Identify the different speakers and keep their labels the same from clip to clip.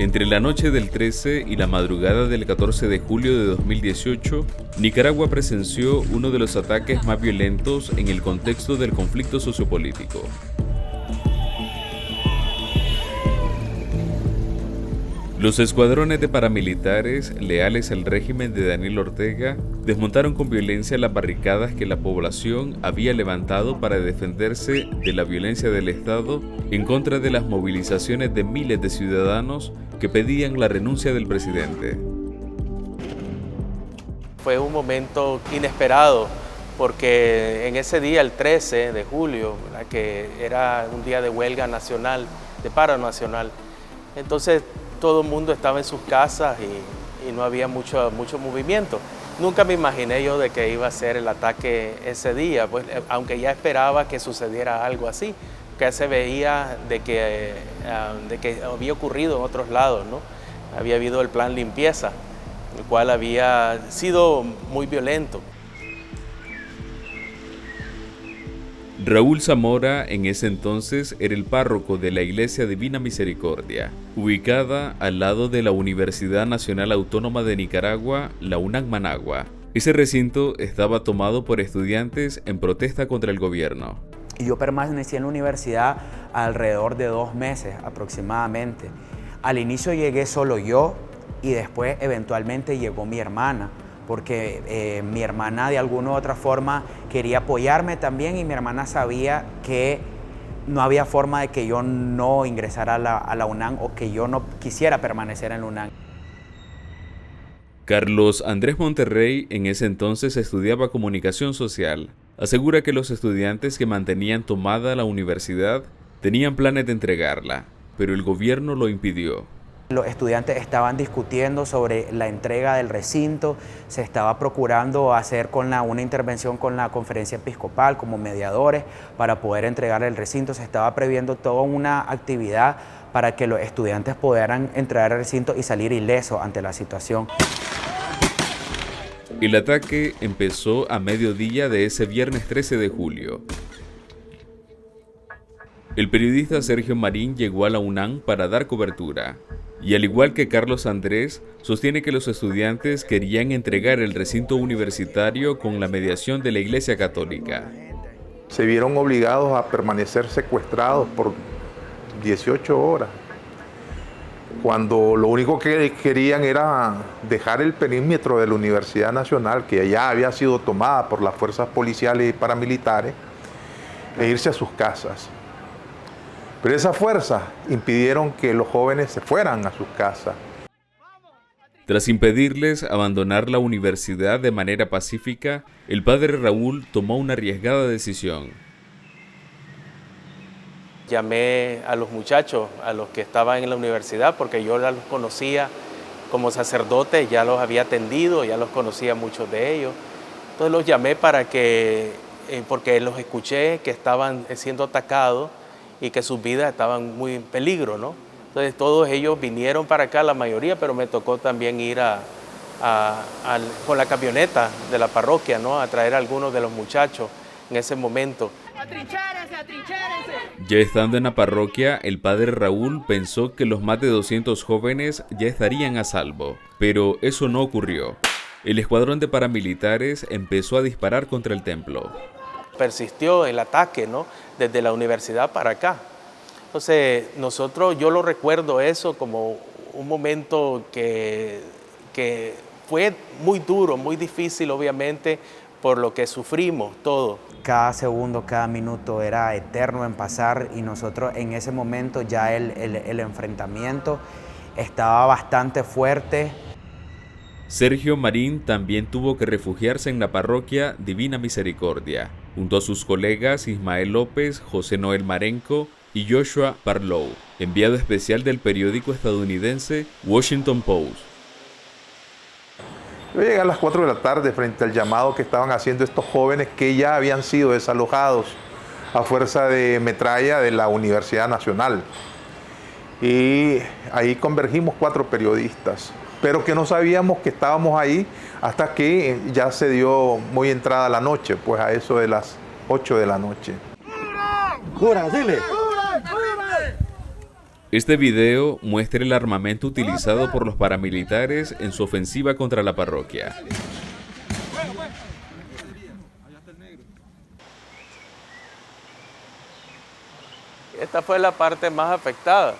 Speaker 1: Entre la noche del 13 y la madrugada del 14 de julio de 2018, Nicaragua presenció uno de los ataques más violentos en el contexto del conflicto sociopolítico. Los escuadrones de paramilitares, leales al régimen de Daniel Ortega, desmontaron con violencia las barricadas que la población había levantado para defenderse de la violencia del Estado en contra de las movilizaciones de miles de ciudadanos que pedían la renuncia del presidente.
Speaker 2: Fue un momento inesperado porque en ese día, el 13 de julio, que era un día de huelga nacional, de paro nacional, entonces todo el mundo estaba en sus casas y no había mucho movimiento. Nunca me imaginé yo de que iba a ser el ataque ese día, pues, aunque ya esperaba que sucediera algo así, que se veía de que había ocurrido en otros lados, ¿no? Había habido el plan limpieza, el cual había sido muy violento.
Speaker 1: Raúl Zamora en ese entonces era el párroco de la Iglesia Divina Misericordia, ubicada al lado de la Universidad Nacional Autónoma de Nicaragua, la UNAM Managua. Ese recinto estaba tomado por estudiantes en protesta contra el gobierno.
Speaker 3: Yo permanecí en la universidad alrededor de 2 meses aproximadamente. Al inicio llegué solo yo y después eventualmente llegó mi hermana, porque mi hermana de alguna u otra forma quería apoyarme también y mi hermana sabía que no había forma de que yo no ingresara a la UNAM o que yo no quisiera permanecer en la UNAM.
Speaker 1: Carlos Andrés Monterrey en ese entonces estudiaba comunicación social. Asegura que los estudiantes que mantenían tomada la universidad tenían planes de entregarla, pero el gobierno lo impidió.
Speaker 3: Los estudiantes estaban discutiendo sobre la entrega del recinto, se estaba procurando hacer una intervención con la conferencia episcopal como mediadores para poder entregar el recinto, se estaba previendo toda una actividad para que los estudiantes pudieran entregar el recinto y salir ilesos ante la situación.
Speaker 1: El ataque empezó a mediodía de ese viernes 13 de julio. El periodista Sergio Marín llegó a la UNAM para dar cobertura. Y al igual que Carlos Andrés, sostiene que los estudiantes querían entregar el recinto universitario con la mediación de la Iglesia Católica.
Speaker 4: Se vieron obligados a permanecer secuestrados por 18 horas, cuando lo único que querían era dejar el perímetro de la Universidad Nacional, que ya había sido tomada por las fuerzas policiales y paramilitares, e irse a sus casas. Pero esas fuerzas impidieron que los jóvenes se fueran a sus casas.
Speaker 1: Tras impedirles abandonar la universidad de manera pacífica, el padre Raúl tomó una arriesgada decisión.
Speaker 2: Llamé a los muchachos, a los que estaban en la universidad, porque yo ya los conocía como sacerdote, ya los había atendido, ya los conocía muchos de ellos. Entonces los llamé porque los escuché que estaban siendo atacados y que sus vidas estaban muy en peligro, ¿no? Entonces todos ellos vinieron para acá, la mayoría, pero me tocó también ir con la camioneta de la parroquia, ¿no? A traer a algunos de los muchachos en ese momento.
Speaker 5: ¡Atrinchérese, atrinchérese!
Speaker 1: Ya estando en la parroquia, el padre Raúl pensó que los más de 200 jóvenes ya estarían a salvo, pero eso no ocurrió. El escuadrón de paramilitares empezó a disparar contra el templo.
Speaker 2: Persistió el ataque, ¿no? Desde la universidad para acá. Entonces, yo lo recuerdo eso como un momento que fue muy duro, muy difícil, obviamente, por lo que sufrimos todos.
Speaker 3: Cada segundo, cada minuto era eterno en pasar y nosotros en ese momento ya el enfrentamiento estaba bastante fuerte.
Speaker 1: Sergio Marín también tuvo que refugiarse en la parroquia Divina Misericordia, junto a sus colegas Ismael López, José Noel Marenco y Joshua Parlow, enviado especial del periódico estadounidense Washington Post.
Speaker 4: Yo llegué a las 4 de la tarde frente al llamado que estaban haciendo estos jóvenes que ya habían sido desalojados a fuerza de metralla de la Universidad Nacional. Y ahí convergimos 4 periodistas, pero que no sabíamos que estábamos ahí hasta que ya se dio muy entrada la noche, pues a eso de las 8 de la noche.
Speaker 6: ¡Jura, dile!
Speaker 1: Este video muestra el armamento utilizado por los paramilitares en su ofensiva contra la parroquia.
Speaker 2: Esta fue la parte más afectada,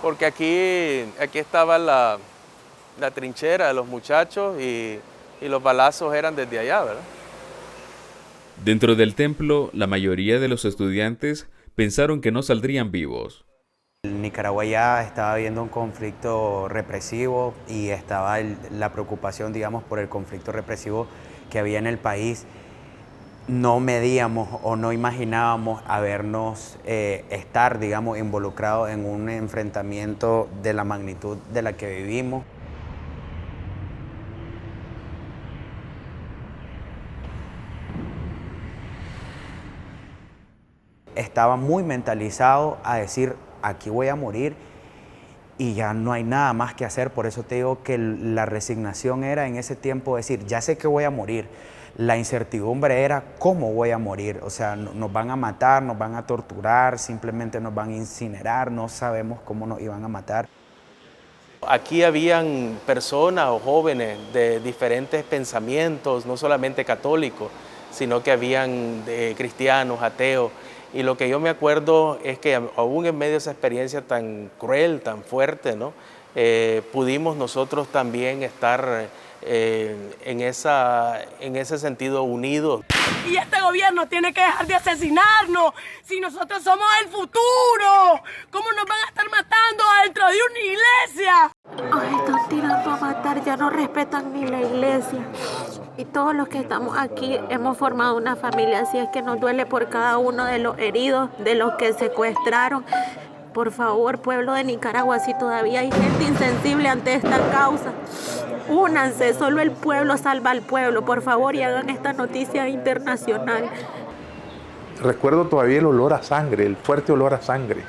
Speaker 2: porque aquí estaba la trinchera de los muchachos y los balazos eran desde allá, ¿verdad?
Speaker 1: Dentro del templo, la mayoría de los estudiantes pensaron que no saldrían vivos.
Speaker 3: Nicaragua ya estaba viendo un conflicto represivo y estaba la preocupación, digamos, por el conflicto represivo que había en el país. No medíamos o no imaginábamos estar, digamos, involucrados en un enfrentamiento de la magnitud de la que vivimos. Estaba muy mentalizado a decir, aquí voy a morir y ya no hay nada más que hacer. Por eso te digo que la resignación era en ese tiempo decir, ya sé que voy a morir. La incertidumbre era cómo voy a morir. O sea, nos van a matar, nos van a torturar, simplemente nos van a incinerar, no sabemos cómo nos iban a matar.
Speaker 2: Aquí habían personas o jóvenes de diferentes pensamientos, no solamente católicos, sino que habían cristianos, ateos. Y lo que yo me acuerdo es que aún en medio de esa experiencia tan cruel, tan fuerte, ¿no? Pudimos nosotros también estar en ese sentido unidos.
Speaker 5: Y este gobierno tiene que dejar de asesinarnos. Si nosotros somos el futuro, ¿cómo nos van a estar matando dentro de una iglesia?
Speaker 6: Nos están tirando a matar, ya no respetan ni la iglesia. Y todos los que estamos aquí hemos formado una familia, así es que nos duele por cada uno de los heridos, de los que secuestraron. Por favor, pueblo de Nicaragua, si todavía hay gente insensible ante esta causa, únanse, solo el pueblo salva al pueblo, por favor, y hagan esta noticia internacional.
Speaker 4: Recuerdo todavía el olor a sangre, el fuerte olor a sangre.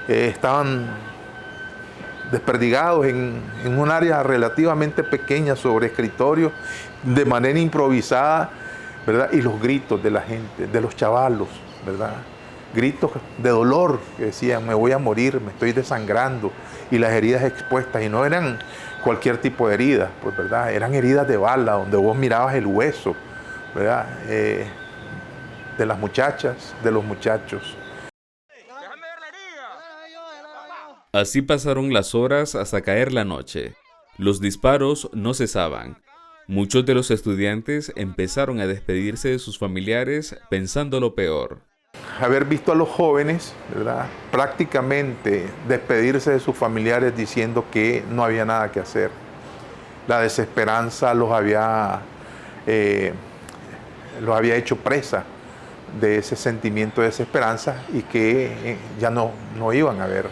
Speaker 4: Estaban desperdigados en un área relativamente pequeña sobre escritorios, de manera improvisada, ¿verdad? Y los gritos de la gente, de los chavalos, ¿verdad? Gritos de dolor que decían, me voy a morir, me estoy desangrando, y las heridas expuestas, y no eran cualquier tipo de heridas, pues, ¿verdad? Eran heridas de bala, donde vos mirabas el hueso, ¿verdad? De las muchachas, de los muchachos.
Speaker 1: Así pasaron las horas hasta caer la noche. Los disparos no cesaban. Muchos de los estudiantes empezaron a despedirse de sus familiares pensando lo peor.
Speaker 4: Haber visto a los jóvenes, ¿verdad?, prácticamente despedirse de sus familiares diciendo que no había nada que hacer. La desesperanza los había hecho presa de ese sentimiento de desesperanza y que ya no iban a ver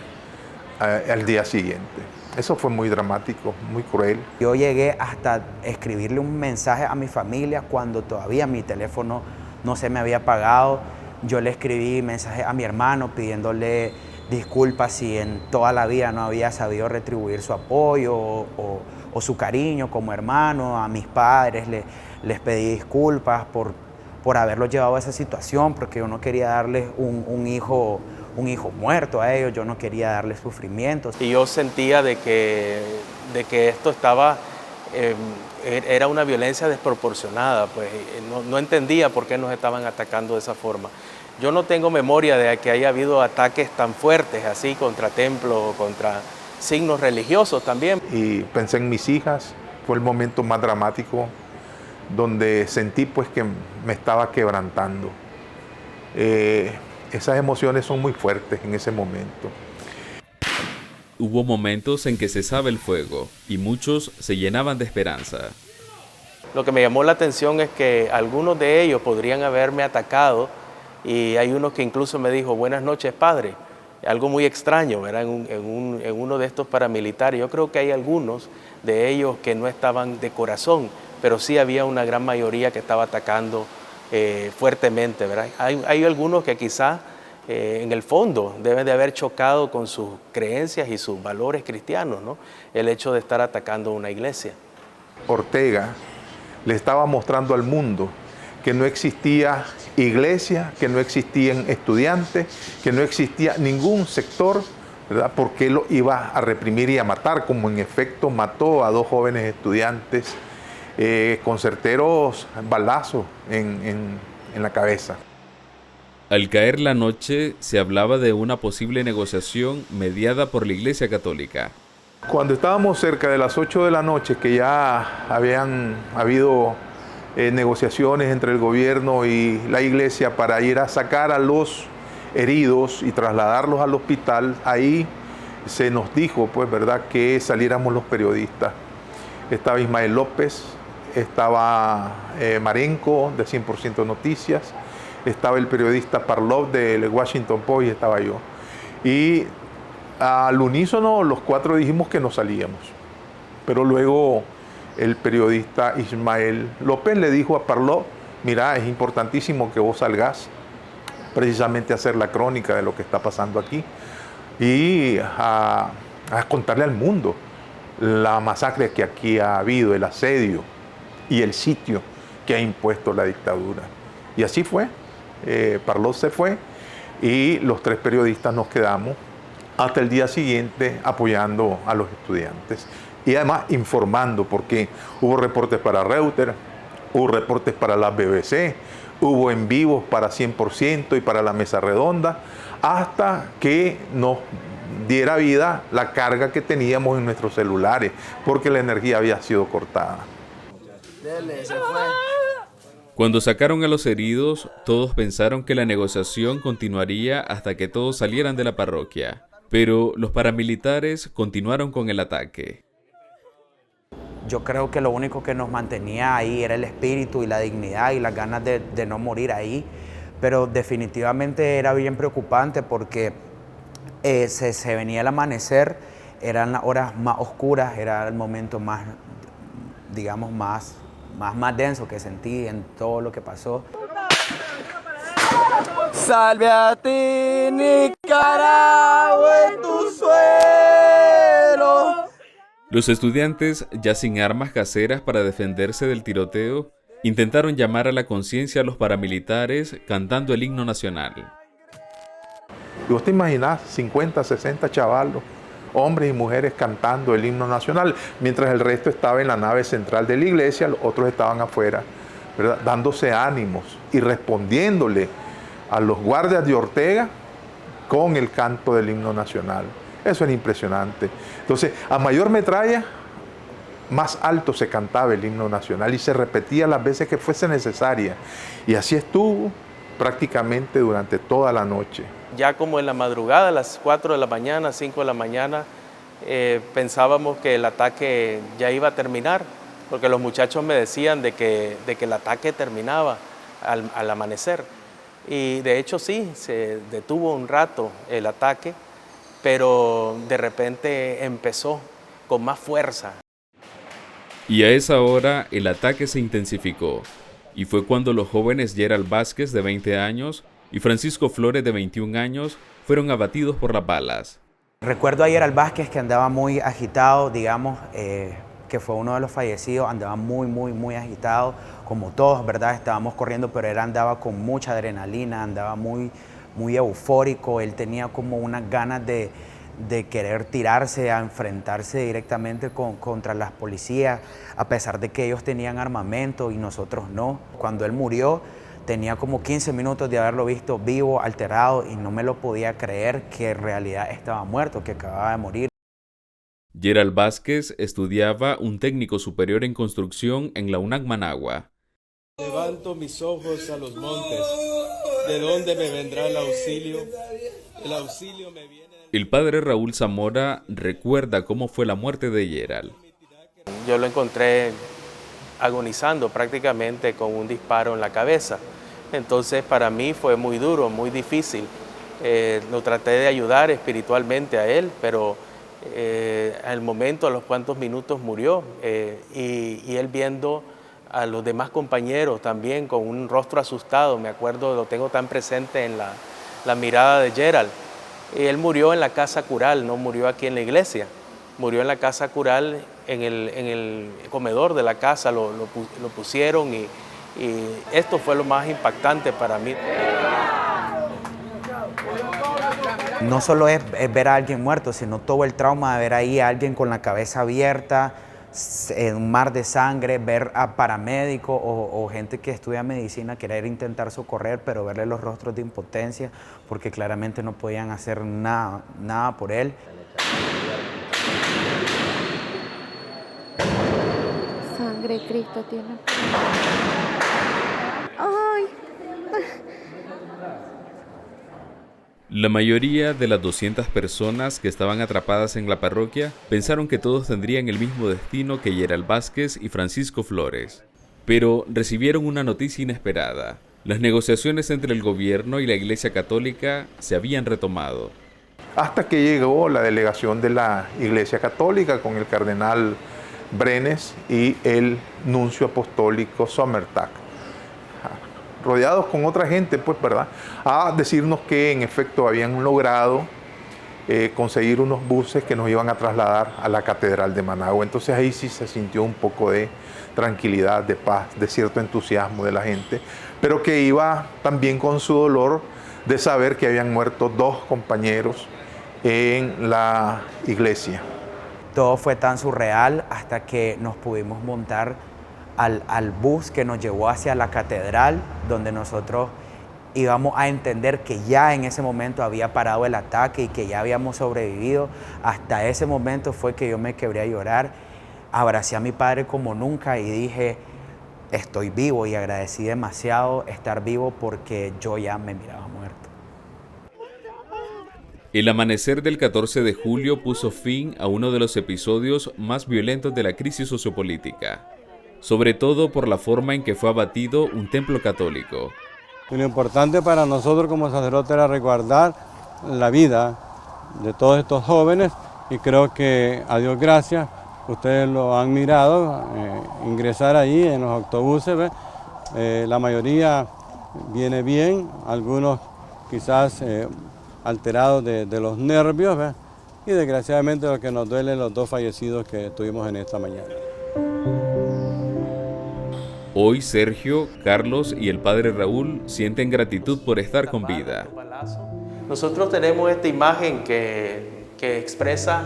Speaker 4: al día siguiente. Eso fue muy dramático, muy cruel.
Speaker 3: Yo llegué hasta escribirle un mensaje a mi familia cuando todavía mi teléfono no se me había apagado. Yo le escribí mensaje a mi hermano pidiéndole disculpas si en toda la vida no había sabido retribuir su apoyo o su cariño como hermano. A mis padres les pedí disculpas por haberlos llevado a esa situación, porque yo no quería darles un hijo muerto a ellos, yo no quería darles sufrimientos.
Speaker 2: Y yo sentía de que esto estaba, era una violencia desproporcionada, pues no entendía por qué nos estaban atacando de esa forma. Yo no tengo memoria de que haya habido ataques tan fuertes así contra templos, contra signos religiosos también.
Speaker 4: Y pensé en mis hijas, fue el momento más dramático donde sentí pues que me estaba quebrantando. Esas emociones son muy fuertes en ese momento.
Speaker 1: Hubo momentos en que cesaba el fuego y muchos se llenaban de esperanza.
Speaker 2: Lo que me llamó la atención es que algunos de ellos podrían haberme atacado y hay uno que incluso me dijo, buenas noches, padre. Algo muy extraño, ¿verdad? En uno de estos paramilitares. Yo creo que hay algunos de ellos que no estaban de corazón, pero sí había una gran mayoría que estaba atacando fuertemente, ¿verdad? Hay algunos que quizás en el fondo deben de haber chocado con sus creencias y sus valores cristianos, ¿no? El hecho de estar atacando una iglesia.
Speaker 4: Ortega le estaba mostrando al mundo que no existía iglesia, que no existían estudiantes, que no existía ningún sector, ¿verdad? Porque lo iba a reprimir y a matar, como en efecto mató a 2 jóvenes estudiantes con certeros balazos en la cabeza.
Speaker 1: Al caer la noche, se hablaba de una posible negociación mediada por la Iglesia Católica.
Speaker 4: Cuando estábamos cerca de las 8 de la noche, que ya habían habido negociaciones entre el gobierno y la iglesia para ir a sacar a los heridos y trasladarlos al hospital, ahí se nos dijo, pues, ¿verdad?, que saliéramos los periodistas. Estaba Ismael López, estaba Marenco de 100% Noticias, estaba el periodista Parlov del Washington Post y estaba yo. Y al unísono los 4 dijimos que no salíamos, pero luego el periodista Ismael López le dijo a Parlov: mira, es importantísimo que vos salgas precisamente a hacer la crónica de lo que está pasando aquí y a contarle al mundo la masacre que aquí ha habido, el asedio y el sitio que ha impuesto la dictadura. Y así fue. Parlov se fue y los 3 periodistas nos quedamos hasta el día siguiente apoyando a los estudiantes y además informando, porque hubo reportes para Reuters, hubo reportes para la BBC, hubo en vivos para 100% y para la Mesa Redonda, hasta que nos diera vida la carga que teníamos en nuestros celulares, porque la energía había sido cortada.
Speaker 1: Cuando sacaron a los heridos, todos pensaron que la negociación continuaría hasta que todos salieran de la parroquia, pero los paramilitares continuaron con el ataque.
Speaker 3: Yo creo que lo único que nos mantenía ahí era el espíritu y la dignidad y las ganas de no morir ahí, pero definitivamente era bien preocupante porque se venía el amanecer, eran las horas más oscuras, era el momento más, digamos, más denso que sentí en todo lo que pasó.
Speaker 7: Salve a ti, Nicaragua, en tu suelo.
Speaker 1: Los estudiantes, ya sin armas caseras para defenderse del tiroteo, intentaron llamar a la conciencia a los paramilitares cantando el himno nacional.
Speaker 4: Y vos te imaginás 50, 60 chavalos, hombres y mujeres cantando el himno nacional, mientras el resto estaba en la nave central de la iglesia, los otros estaban afuera, ¿verdad?, dándose ánimos y respondiéndole a los guardias de Ortega con el canto del himno nacional. Eso era impresionante. Entonces, a mayor metralla, más alto se cantaba el himno nacional y se repetía las veces que fuese necesaria. Y así estuvo prácticamente durante toda la noche.
Speaker 2: Ya como en la madrugada, a las 4 de la mañana, 5 de la mañana, pensábamos que el ataque ya iba a terminar, porque los muchachos me decían de que el ataque terminaba al amanecer. Y de hecho sí, se detuvo un rato el ataque, pero de repente empezó con más fuerza.
Speaker 1: Y a esa hora el ataque se intensificó, y fue cuando los jóvenes Gerald Vázquez, de 20 años, y Francisco Flores, de 21 años, fueron abatidos por las balas.
Speaker 3: Recuerdo a Gerald Vázquez, que andaba muy agitado, digamos, que fue uno de los fallecidos, andaba muy agitado, como todos, ¿verdad? Estábamos corriendo, pero él andaba con mucha adrenalina, andaba muy eufórico, él tenía como unas ganas de querer tirarse, a enfrentarse directamente contra las policías, a pesar de que ellos tenían armamento y nosotros no. Cuando él murió, tenía como 15 minutos de haberlo visto vivo, alterado, y no me lo podía creer que en realidad estaba muerto, que acababa de morir.
Speaker 1: Gerald Vázquez estudiaba un técnico superior en construcción en la UNAC Managua.
Speaker 7: Levanto mis ojos a los montes, ¿de dónde me vendrá el auxilio? El auxilio me viene...
Speaker 1: El padre Raúl Zamora recuerda cómo fue la muerte de Gerald.
Speaker 2: Yo lo encontré agonizando prácticamente con un disparo en la cabeza. Entonces para mí fue muy duro, muy difícil. Lo traté de ayudar espiritualmente a él, pero al momento, a los cuantos minutos murió. Y él viendo a los demás compañeros también con un rostro asustado, me acuerdo, lo tengo tan presente en la mirada de Gerald. Él murió en la casa cural, no murió aquí en la iglesia. Murió en la casa cural, en el comedor de la casa, lo pusieron Y esto fue lo más impactante para mí.
Speaker 3: No solo es ver a alguien muerto, sino todo el trauma de ver ahí a alguien con la cabeza abierta, en un mar de sangre, ver a paramédicos o gente que estudia medicina querer intentar socorrer, pero verle los rostros de impotencia porque claramente no podían hacer nada por él.
Speaker 6: Sangre Cristo tiene. Ay.
Speaker 1: La mayoría de las 200 personas que estaban atrapadas en la parroquia pensaron que todos tendrían el mismo destino que Gerald Vázquez y Francisco Flores. Pero recibieron una noticia inesperada. Las negociaciones entre el gobierno y la Iglesia Católica se habían retomado.
Speaker 4: Hasta que llegó la delegación de la Iglesia Católica con el cardenal Brenes y el nuncio apostólico Sommertag, rodeados con otra gente, pues, ¿verdad?, a decirnos que en efecto habían logrado conseguir unos buses que nos iban a trasladar a la Catedral de Managua. Entonces ahí sí se sintió un poco de tranquilidad, de paz, de cierto entusiasmo de la gente, pero que iba también con su dolor de saber que habían muerto 2 compañeros en la iglesia.
Speaker 3: Todo fue tan surreal hasta que nos pudimos montar al bus que nos llevó hacia la catedral, donde nosotros íbamos a entender que ya en ese momento había parado el ataque y que ya habíamos sobrevivido. Hasta ese momento fue que yo me quebré a llorar, abracé a mi padre como nunca y dije, estoy vivo, y agradecí demasiado estar vivo porque yo ya me miraba muerto.
Speaker 1: El amanecer del 14 de julio puso fin a uno de los episodios más violentos de la crisis sociopolítica, sobre todo por la forma en que fue abatido un templo católico.
Speaker 8: Lo importante para nosotros como sacerdotes era resguardar la vida de todos estos jóvenes y creo que, a Dios gracias, ustedes lo han mirado, ingresar ahí en los autobuses, la mayoría viene bien, algunos quizás alterados de los nervios, ¿ves? Y desgraciadamente lo que nos duele los 2 fallecidos que tuvimos en esta mañana.
Speaker 1: Hoy Sergio, Carlos y el padre Raúl sienten gratitud por estar con vida.
Speaker 2: Nosotros tenemos esta imagen que expresa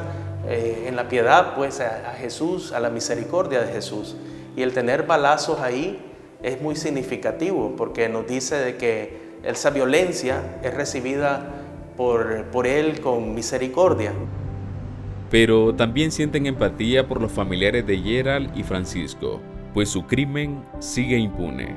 Speaker 2: en la piedad pues, a Jesús, a la misericordia de Jesús. Y el tener balazos ahí es muy significativo porque nos dice de que esa violencia es recibida por Él con misericordia.
Speaker 1: Pero también sienten empatía por los familiares de Gerald y Francisco, pues su crimen sigue impune.